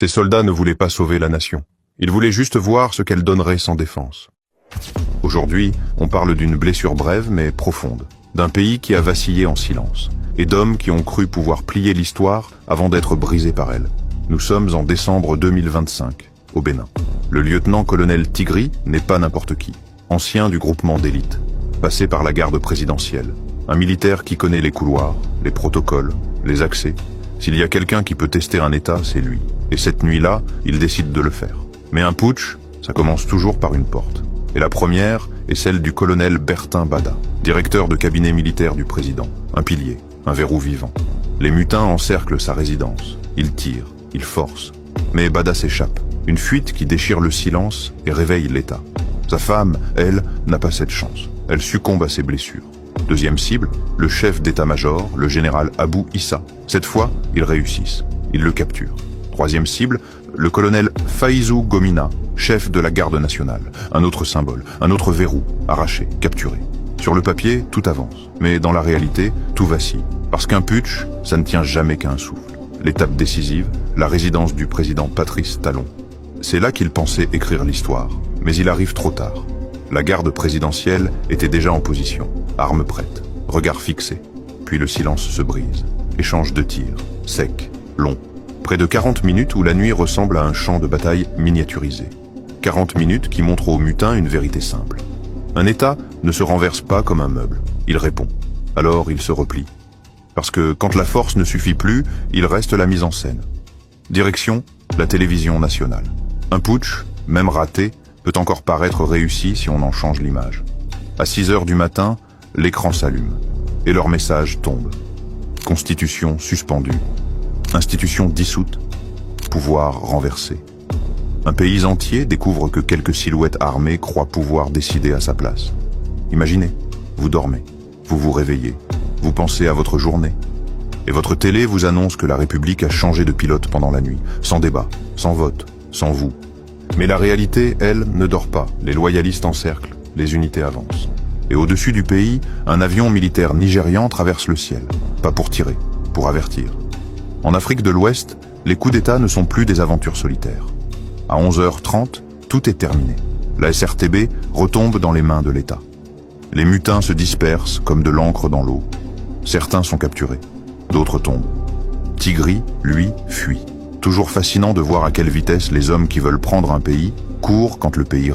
Ces soldats ne voulaient pas sauver la nation. Ils voulaient juste voir ce qu'elle donnerait sans défense. Aujourd'hui, on parle d'une blessure brève mais profonde, d'un pays qui a vacillé en silence, et d'hommes qui ont cru pouvoir plier l'histoire avant d'être brisés par elle. Nous sommes en décembre 2025, au Bénin. Le lieutenant-colonel Tigri n'est pas n'importe qui, ancien du groupement d'élite, passé par la garde présidentielle, un militaire qui connaît les couloirs, les protocoles, les accès. S'il y a quelqu'un qui peut tester un État, c'est lui. Et cette nuit-là, il décide de le faire. Mais un putsch, ça commence toujours par une porte. Et la première est celle du colonel Bertin Bada, directeur de cabinet militaire du président. Un pilier, un verrou vivant. Les mutins encerclent sa résidence. Ils tirent, ils forcent. Mais Bada s'échappe. Une fuite qui déchire le silence et réveille l'État. Sa femme, elle, n'a pas cette chance. Elle succombe à ses blessures. Deuxième cible, le chef d'état-major, le général Abou Issa. Cette fois, ils réussissent. Ils le capturent. Troisième cible, le colonel Faïzou Gomina, chef de la garde nationale. Un autre symbole, un autre verrou, arraché, capturé. Sur le papier, tout avance. Mais dans la réalité, tout vacille. Parce qu'un putsch, ça ne tient jamais qu'à un souffle. L'étape décisive, la résidence du président Patrice Talon. C'est là qu'il pensait écrire l'histoire. Mais il arrive trop tard. La garde présidentielle était déjà en position, armes prêtes, regard fixé. Puis le silence se brise. Échange de tirs, sec, long. Près de 40 minutes où la nuit ressemble à un champ de bataille miniaturisé. 40 minutes qui montrent aux mutins une vérité simple. Un État ne se renverse pas comme un meuble. Il répond. Alors il se replie. Parce que quand la force ne suffit plus, il reste la mise en scène. Direction, la télévision nationale. Un putsch, même raté, peut encore paraître réussi si on en change l'image. À 6 heures du matin, l'écran s'allume. Et leur message tombe. Constitution suspendue. Institution dissoute. Pouvoir renversé. Un pays entier découvre que quelques silhouettes armées croient pouvoir décider à sa place. Imaginez, vous dormez, vous vous réveillez, vous pensez à votre journée. Et votre télé vous annonce que la République a changé de pilote pendant la nuit, sans débat, sans vote, sans vous. Mais la réalité, elle, ne dort pas. Les loyalistes encerclent, les unités avancent. Et au-dessus du pays, un avion militaire nigérian traverse le ciel. Pas pour tirer, pour avertir. En Afrique de l'Ouest, les coups d'État ne sont plus des aventures solitaires. À 11h30, tout est terminé. La SRTB retombe dans les mains de l'État. Les mutins se dispersent comme de l'encre dans l'eau. Certains sont capturés, d'autres tombent. Tigri, lui, fuit. Toujours fascinant de voir à quelle vitesse les hommes qui veulent prendre un pays courent quand le pays